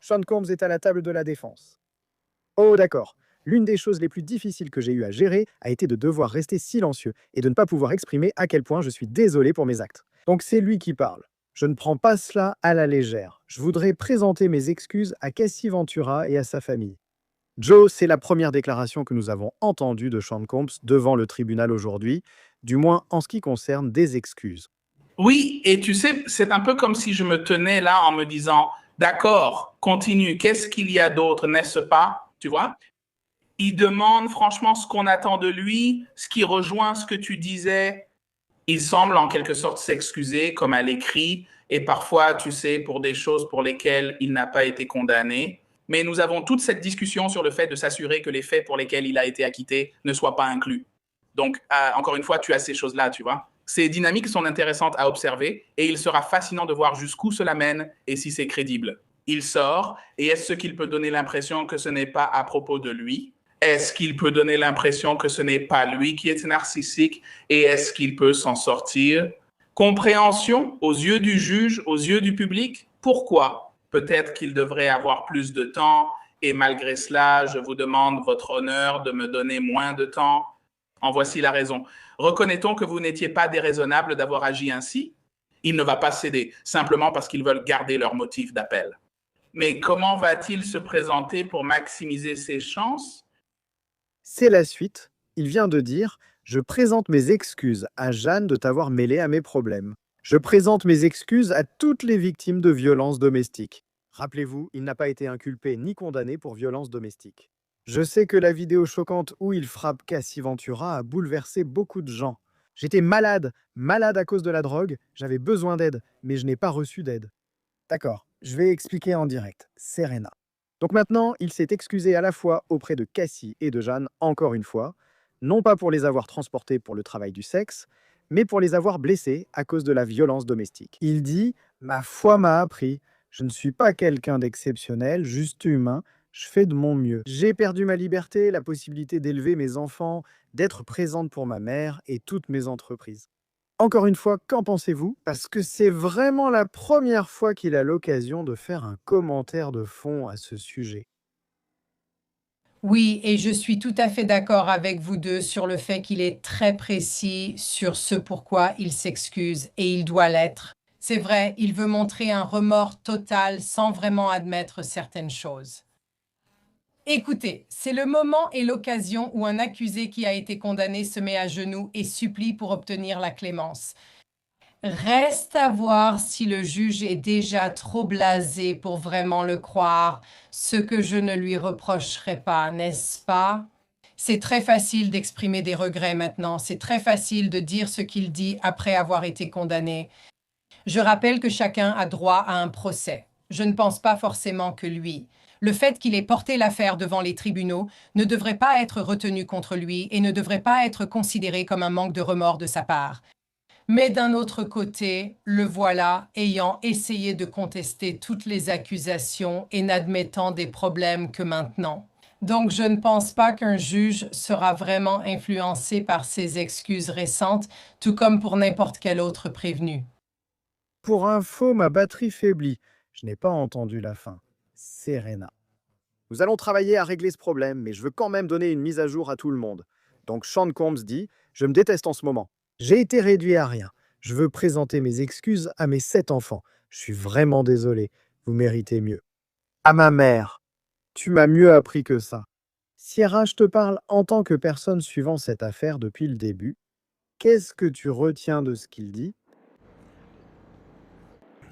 Sean Combs est à la table de la défense. Oh d'accord. L'une des choses les plus difficiles que j'ai eu à gérer a été de devoir rester silencieux et de ne pas pouvoir exprimer à quel point je suis désolé pour mes actes. Donc c'est lui qui parle. Je ne prends pas cela à la légère. Je voudrais présenter mes excuses à Cassie Ventura et à sa famille. Joe, c'est la première déclaration que nous avons entendue de Sean Combs devant le tribunal aujourd'hui, du moins en ce qui concerne des excuses. Oui, et tu sais, c'est un peu comme si je me tenais là en me disant, d'accord, continue, qu'est-ce qu'il y a d'autre, n'est-ce pas? Tu vois? Il demande franchement ce qu'on attend de lui, ce qui rejoint ce que tu disais. Il semble en quelque sorte s'excuser, comme à l'écrit, et parfois, tu sais, pour des choses pour lesquelles il n'a pas été condamné. Mais nous avons toute cette discussion sur le fait de s'assurer que les faits pour lesquels il a été acquitté ne soient pas inclus. Donc, encore une fois, tu as ces choses-là, tu vois. Ces dynamiques sont intéressantes à observer et il sera fascinant de voir jusqu'où cela mène et si c'est crédible. Il sort et est-ce qu'il peut donner l'impression que ce n'est pas à propos de lui? Est-ce qu'il peut donner l'impression que ce n'est pas lui qui est narcissique et est-ce qu'il peut s'en sortir? Compréhension aux yeux du juge, aux yeux du public? Pourquoi? Peut-être qu'il devrait avoir plus de temps et malgré cela, je vous demande votre honneur de me donner moins de temps. En voici la raison. Reconnaît-on que vous n'étiez pas déraisonnable d'avoir agi ainsi? Il ne va pas céder, simplement parce qu'ils veulent garder leur motif d'appel. Mais comment va-t-il se présenter pour maximiser ses chances? C'est la suite. Il vient de dire « Je présente mes excuses à Jeanne de t'avoir mêlé à mes problèmes. Je présente mes excuses à toutes les victimes de violences domestiques. » Rappelez-vous, il n'a pas été inculpé ni condamné pour violences domestiques. Je sais que la vidéo choquante où il frappe Cassie Ventura a bouleversé beaucoup de gens. J'étais malade, malade à cause de la drogue, j'avais besoin d'aide, mais je n'ai pas reçu d'aide. D'accord, je vais expliquer en direct. Serena. Donc maintenant, il s'est excusé à la fois auprès de Cassie et de Jeanne, encore une fois, non pas pour les avoir transportés pour le travail du sexe, mais pour les avoir blessés à cause de la violence domestique. Il dit « Ma foi m'a appris, je ne suis pas quelqu'un d'exceptionnel, juste humain, je fais de mon mieux. J'ai perdu ma liberté, la possibilité d'élever mes enfants, d'être présente pour ma mère et toutes mes entreprises. » Encore une fois, qu'en pensez-vous? Parce que c'est vraiment la première fois qu'il a l'occasion de faire un commentaire de fond à ce sujet. Oui, et je suis tout à fait d'accord avec vous deux sur le fait qu'il est très précis sur ce pourquoi il s'excuse et il doit l'être. C'est vrai, il veut montrer un remords total sans vraiment admettre certaines choses. Écoutez, c'est le moment et l'occasion où un accusé qui a été condamné se met à genoux et supplie pour obtenir la clémence. Reste à voir si le juge est déjà trop blasé pour vraiment le croire, ce que je ne lui reprocherai pas, n'est-ce pas? C'est très facile d'exprimer des regrets maintenant, c'est très facile de dire ce qu'il dit après avoir été condamné. Je rappelle que chacun a droit à un procès. Je ne pense pas forcément que lui. Le fait qu'il ait porté l'affaire devant les tribunaux ne devrait pas être retenu contre lui et ne devrait pas être considéré comme un manque de remords de sa part. Mais d'un autre côté, le voilà ayant essayé de contester toutes les accusations et n'admettant des problèmes que maintenant. Donc je ne pense pas qu'un juge sera vraiment influencé par ces excuses récentes, tout comme pour n'importe quel autre prévenu. Pour info, ma batterie faiblit. Je n'ai pas entendu la fin. Serena. Nous allons travailler à régler ce problème, mais je veux quand même donner une mise à jour à tout le monde. Donc Sean Combs dit « Je me déteste en ce moment. J'ai été réduit à rien. Je veux présenter mes excuses à mes 7 enfants. Je suis vraiment désolé. Vous méritez mieux. À ma mère. Tu m'as mieux appris que ça. Sierra, je te parle en tant que personne suivant cette affaire depuis le début. Qu'est-ce que tu retiens de ce qu'il dit?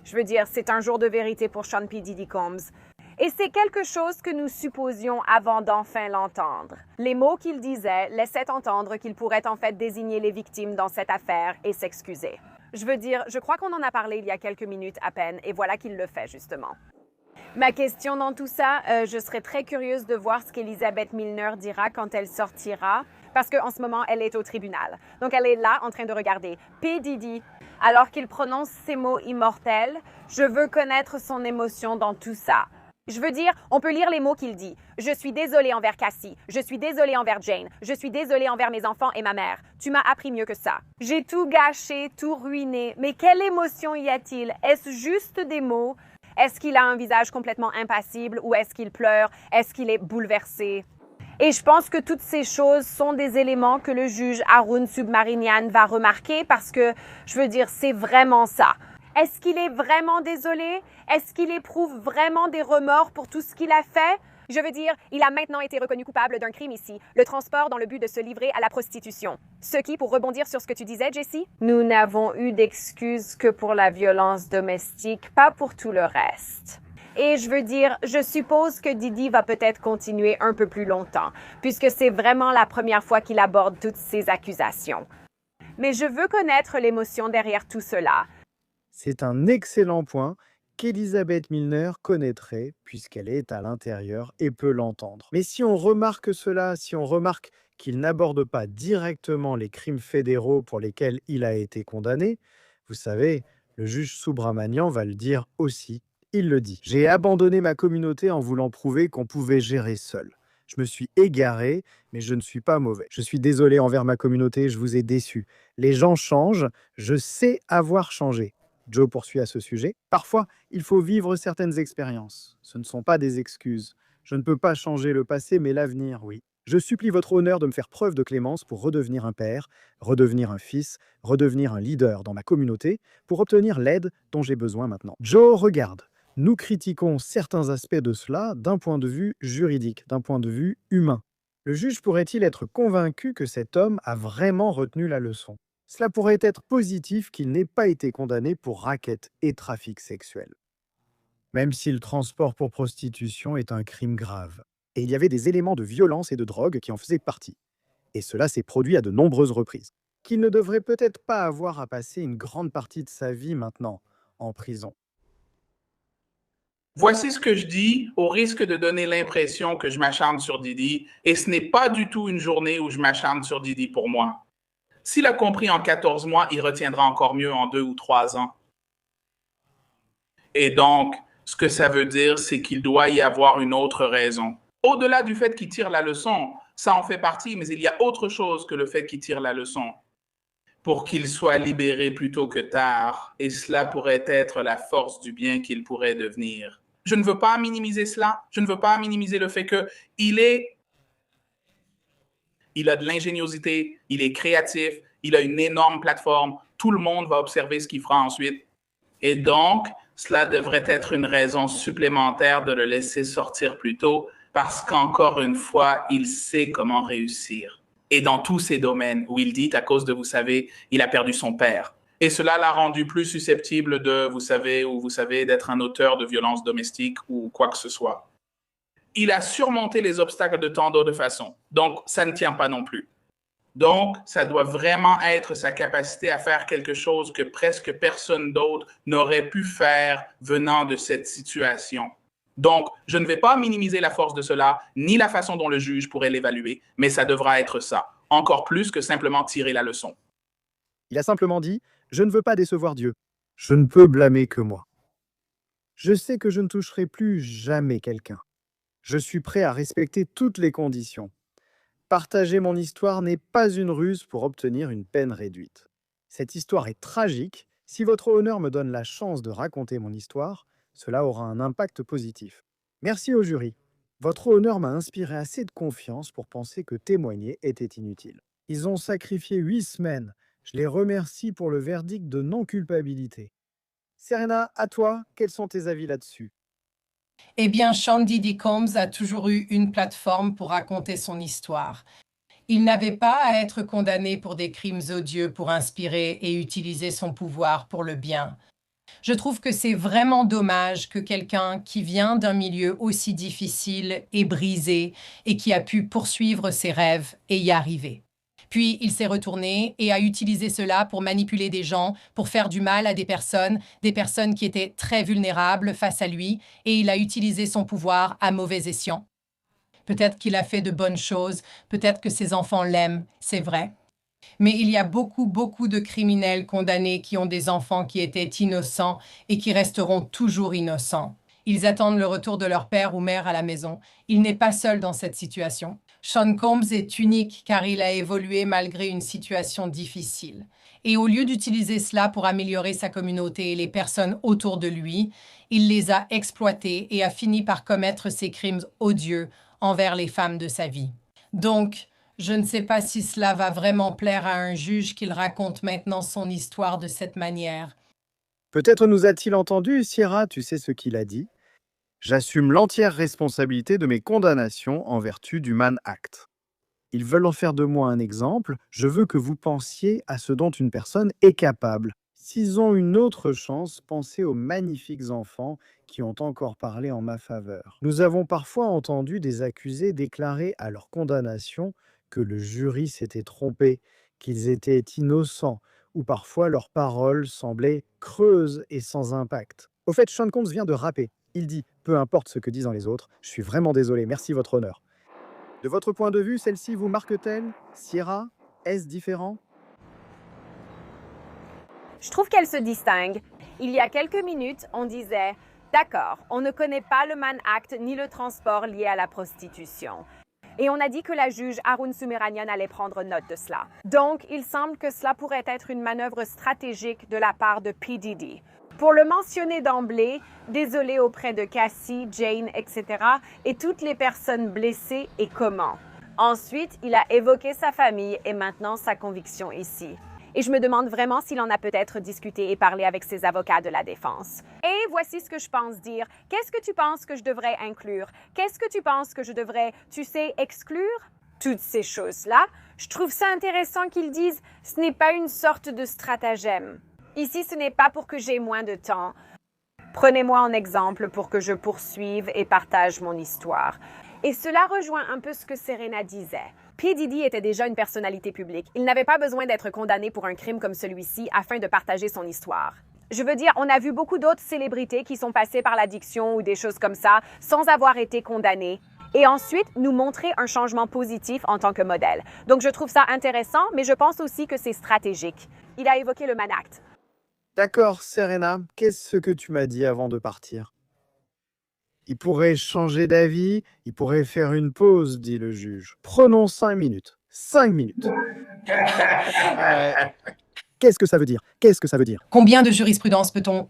Je veux dire, c'est un jour de vérité pour Sean P. Diddy Combs. Et c'est quelque chose que nous supposions avant d'enfin l'entendre. Les mots qu'il disait laissaient entendre qu'il pourrait en fait désigner les victimes dans cette affaire et s'excuser. Je veux dire, je crois qu'on en a parlé il y a quelques minutes à peine, et voilà qu'il le fait justement. Ma question dans tout ça, je serais très curieuse de voir ce qu'Elizabeth Milner dira quand elle sortira, parce qu'en ce moment, elle est au tribunal. Donc elle est là en train de regarder P. Diddy, alors qu'il prononce ces mots immortels. Je veux connaître son émotion dans tout ça. Je veux dire, on peut lire les mots qu'il dit. Je suis désolée envers Cassie. Je suis désolée envers Jane. Je suis désolée envers mes enfants et ma mère. Tu m'as appris mieux que ça. J'ai tout gâché, tout ruiné. Mais quelle émotion y a-t-il? Est-ce juste des mots? Est-ce qu'il a un visage complètement impassible ou est-ce qu'il pleure? Est-ce qu'il est bouleversé? Et je pense que toutes ces choses sont des éléments que le juge Arun Subramanian va remarquer parce que, je veux dire, c'est vraiment ça. Est-ce qu'il est vraiment désolé? Est-ce qu'il éprouve vraiment des remords pour tout ce qu'il a fait? Je veux dire, il a maintenant été reconnu coupable d'un crime ici, le transport dans le but de se livrer à la prostitution. Ce qui, pour rebondir sur ce que tu disais, Jessie, nous n'avons eu d'excuses que pour la violence domestique, pas pour tout le reste. Et je veux dire, je suppose que Didi va peut-être continuer un peu plus longtemps, puisque c'est vraiment la première fois qu'il aborde toutes ces accusations. Mais je veux connaître l'émotion derrière tout cela. C'est un excellent point qu'Elisabeth Milner connaîtrait puisqu'elle est à l'intérieur et peut l'entendre. Mais si on remarque cela, si on remarque qu'il n'aborde pas directement les crimes fédéraux pour lesquels il a été condamné, vous savez, le juge Subramanian va le dire aussi. Il le dit. J'ai abandonné ma communauté en voulant prouver qu'on pouvait gérer seul. Je me suis égaré, mais je ne suis pas mauvais. Je suis désolé envers ma communauté, je vous ai déçu. Les gens changent, je sais avoir changé. Joe poursuit à ce sujet. Parfois, il faut vivre certaines expériences. Ce ne sont pas des excuses. Je ne peux pas changer le passé, mais l'avenir, oui. Je supplie votre honneur de me faire preuve de clémence pour redevenir un père, redevenir un fils, redevenir un leader dans ma communauté, pour obtenir l'aide dont j'ai besoin maintenant. Joe, regarde. Nous critiquons certains aspects de cela d'un point de vue juridique, d'un point de vue humain. Le juge pourrait-il être convaincu que cet homme a vraiment retenu la leçon? Cela pourrait être positif qu'il n'ait pas été condamné pour racket et trafic sexuel. Même si le transport pour prostitution est un crime grave. Et il y avait des éléments de violence et de drogue qui en faisaient partie. Et cela s'est produit à de nombreuses reprises. Qu'il ne devrait peut-être pas avoir à passer une grande partie de sa vie maintenant en prison. Voici ce que je dis au risque de donner l'impression que je m'acharne sur Didi, et ce n'est pas du tout une journée où je m'acharne sur Didi pour moi. S'il a compris en 14 mois, il retiendra encore mieux en 2 ou 3 ans. Et donc, ce que ça veut dire, c'est qu'il doit y avoir une autre raison. Au-delà du fait qu'il tire la leçon, ça en fait partie, mais il y a autre chose que le fait qu'il tire la leçon. Pour qu'il soit libéré plus tôt que tard, et cela pourrait être la force du bien qu'il pourrait devenir. Je ne veux pas minimiser cela, je ne veux pas minimiser le fait qu'il a de l'ingéniosité, il est créatif, il a une énorme plateforme, tout le monde va observer ce qu'il fera ensuite. Et donc, cela devrait être une raison supplémentaire de le laisser sortir plus tôt parce qu'encore une fois, il sait comment réussir. Et dans tous ces domaines où il dit, à cause de, vous savez, il a perdu son père. Et cela l'a rendu plus susceptible de, vous savez, d'être un auteur de violence domestique ou quoi que ce soit. Il a surmonté les obstacles de tant d'autres façons. Donc, ça ne tient pas non plus. Donc, ça doit vraiment être sa capacité à faire quelque chose que presque personne d'autre n'aurait pu faire venant de cette situation. Donc, je ne vais pas minimiser la force de cela, ni la façon dont le juge pourrait l'évaluer, mais ça devra être ça, encore plus que simplement tirer la leçon. Il a simplement dit « Je ne veux pas décevoir Dieu. Je ne peux blâmer que moi. Je sais que je ne toucherai plus jamais quelqu'un. Je suis prêt à respecter toutes les conditions. Partager mon histoire n'est pas une ruse pour obtenir une peine réduite. Cette histoire est tragique. Si votre honneur me donne la chance de raconter mon histoire, cela aura un impact positif. Merci au jury. Votre honneur m'a inspiré assez de confiance pour penser que témoigner était inutile. Ils ont sacrifié 8 semaines. Je les remercie pour le verdict de non-culpabilité. Serena, à toi, quels sont tes avis là-dessus? Eh bien, Sean Diddy Combs a toujours eu une plateforme pour raconter son histoire. Il n'avait pas à être condamné pour des crimes odieux pour inspirer et utiliser son pouvoir pour le bien. Je trouve que c'est vraiment dommage que quelqu'un qui vient d'un milieu aussi difficile est brisé et qui a pu poursuivre ses rêves et y arriver. Puis il s'est retourné et a utilisé cela pour manipuler des gens, pour faire du mal à des personnes qui étaient très vulnérables face à lui, et il a utilisé son pouvoir à mauvais escient. Peut-être qu'il a fait de bonnes choses, peut-être que ses enfants l'aiment, c'est vrai. Mais il y a beaucoup de criminels condamnés qui ont des enfants qui étaient innocents et qui resteront toujours innocents. Ils attendent le retour de leur père ou mère à la maison. Il n'est pas seul dans cette situation. Sean Combs est unique car il a évolué malgré une situation difficile. Et au lieu d'utiliser cela pour améliorer sa communauté et les personnes autour de lui, Il les a exploités et a fini par commettre ces crimes odieux envers les femmes de sa vie. Donc, je ne sais pas si cela va vraiment plaire à un juge qu'il raconte maintenant son histoire de cette manière. Peut-être nous a-t-il entendu, Sierra, tu sais ce qu'il a dit? J'assume l'entière responsabilité de mes condamnations en vertu du Mann Act. Ils veulent en faire de moi un exemple, je veux que vous pensiez à ce dont une personne est capable. S'ils ont une autre chance, pensez aux magnifiques enfants qui ont encore parlé en ma faveur. Nous avons parfois entendu des accusés déclarer à leur condamnation que le jury s'était trompé, qu'ils étaient innocents, ou parfois leurs paroles semblaient creuses et sans impact. Au fait, Sean Combs vient de rapper. Il dit « Peu importe ce que disent les autres, je suis vraiment désolé, merci votre honneur ». De votre point de vue, celle-ci vous marque-t-elle? Sierra, est-ce différent? Je trouve qu'elle se distingue. Il y a quelques minutes, on disait « D'accord, on ne connaît pas le Mann Act ni le transport lié à la prostitution. » Et on a dit que la juge Arun Sumeranian allait prendre note de cela. Donc, il semble que cela pourrait être une manœuvre stratégique de la part de P. Diddy. Pour le mentionner d'emblée, désolé auprès de Cassie, Jane, etc., et toutes les personnes blessées et comment. Ensuite, il a évoqué sa famille et maintenant sa conviction ici. Et je me demande vraiment s'il en a peut-être discuté et parlé avec ses avocats de la défense. Et voici ce que je pense dire. Qu'est-ce que tu penses que je devrais inclure? Qu'est-ce que tu penses que je devrais, exclure? Toutes ces choses-là. Je trouve ça intéressant qu'ils disent « ce n'est pas une sorte de stratagème ». Ici, ce n'est pas pour que j'ai moins de temps. Prenez-moi en exemple pour que je poursuive et partage mon histoire. Et cela rejoint un peu ce que Serena disait. P. Diddy était déjà une personnalité publique. Il n'avait pas besoin d'être condamné pour un crime comme celui-ci afin de partager son histoire. Je veux dire, on a vu beaucoup d'autres célébrités qui sont passées par l'addiction ou des choses comme ça sans avoir été condamnées. Et ensuite, nous montrer un changement positif en tant que modèle. Donc, je trouve ça intéressant, mais je pense aussi que c'est stratégique. Il a évoqué le Mann Act. D'accord, Serena, qu'est-ce que tu m'as dit avant de partir? Il pourrait changer d'avis, il pourrait faire une pause, dit le juge. Prenons 5 minutes. 5 minutes. Qu'est-ce que ça veut dire? Qu'est-ce que ça veut dire? Combien de jurisprudence peut-on...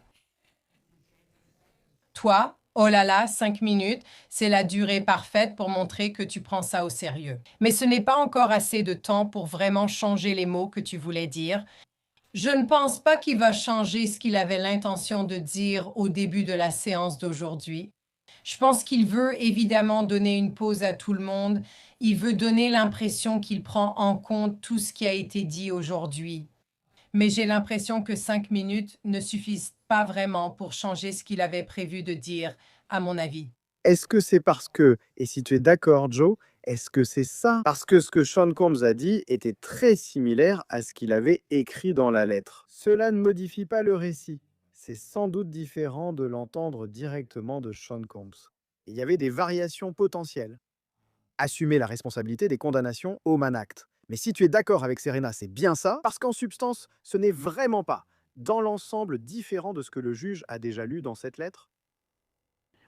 Toi, oh là là, 5 minutes, c'est la durée parfaite pour montrer que tu prends ça au sérieux. Mais ce n'est pas encore assez de temps pour vraiment changer les mots que tu voulais dire. Je ne pense pas qu'il va changer ce qu'il avait l'intention de dire au début de la séance d'aujourd'hui. Je pense qu'il veut évidemment donner une pause à tout le monde. Il veut donner l'impression qu'il prend en compte tout ce qui a été dit aujourd'hui. Mais j'ai l'impression que 5 minutes ne suffisent pas vraiment pour changer ce qu'il avait prévu de dire, à mon avis. Est-ce que c'est parce que, et si tu es d'accord, Joe, est-ce que c'est ça? Parce que ce que Sean Combs a dit était très similaire à ce qu'il avait écrit dans la lettre. Cela ne modifie pas le récit. C'est sans doute différent de l'entendre directement de Sean Combs. Il y avait des variations potentielles. Assumer la responsabilité des condamnations au Mann Act. Mais si tu es d'accord avec Serena, c'est bien ça, parce qu'en substance, ce n'est vraiment pas, dans l'ensemble, différent de ce que le juge a déjà lu dans cette lettre.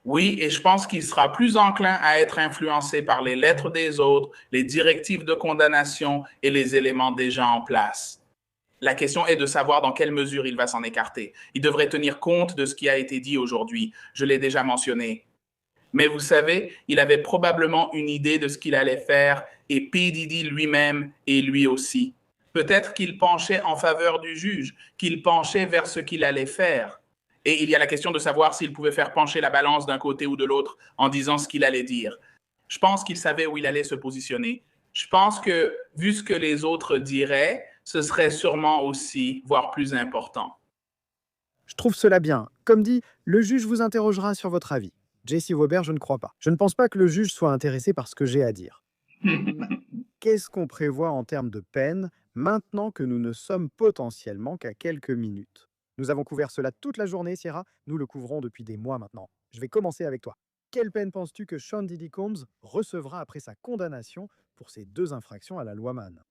Oui, et je pense qu'il sera plus enclin à être influencé par les lettres des autres, les directives de condamnation et les éléments déjà en place. La question est de savoir dans quelle mesure il va s'en écarter. Il devrait tenir compte de ce qui a été dit aujourd'hui. Je l'ai déjà mentionné. Mais vous savez, il avait probablement une idée de ce qu'il allait faire et P. Diddy lui-même et lui aussi. Peut-être qu'il penchait en faveur du juge, qu'il penchait vers ce qu'il allait faire. Et il y a la question de savoir s'il pouvait faire pencher la balance d'un côté ou de l'autre en disant ce qu'il allait dire. Je pense qu'il savait où il allait se positionner. Je pense que, vu ce que les autres diraient, ce serait sûrement aussi, voire plus important. Je trouve cela bien. Comme dit, le juge vous interrogera sur votre avis. J.C. Weber, je ne crois pas. Je ne pense pas que le juge soit intéressé par ce que j'ai à dire. Qu'est-ce qu'on prévoit en termes de peine maintenant que nous ne sommes potentiellement qu'à quelques minutes? Nous avons couvert cela toute la journée, Sierra. Nous le couvrons depuis des mois maintenant. Je vais commencer avec toi. Quelle peine penses-tu que Sean Diddy Combs recevra après sa condamnation pour ces 2 infractions à la loi Mann?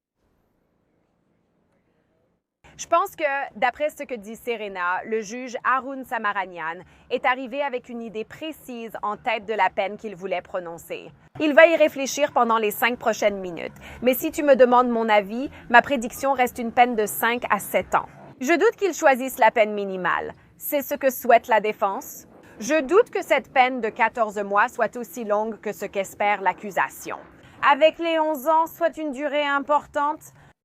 Je pense que, d'après ce que dit Serena, le juge Arun Sumeranian est arrivé avec une idée précise en tête de la peine qu'il voulait prononcer. Il va y réfléchir pendant les 5 prochaines minutes. Mais si tu me demandes mon avis, ma prédiction reste une peine de 5 à 7 ans. Je doute qu'il choisisse la peine minimale. C'est ce que souhaite la défense. Je doute que cette peine de 14 mois soit aussi longue que ce qu'espère l'accusation. Avec les 11 ans, soit une durée importante,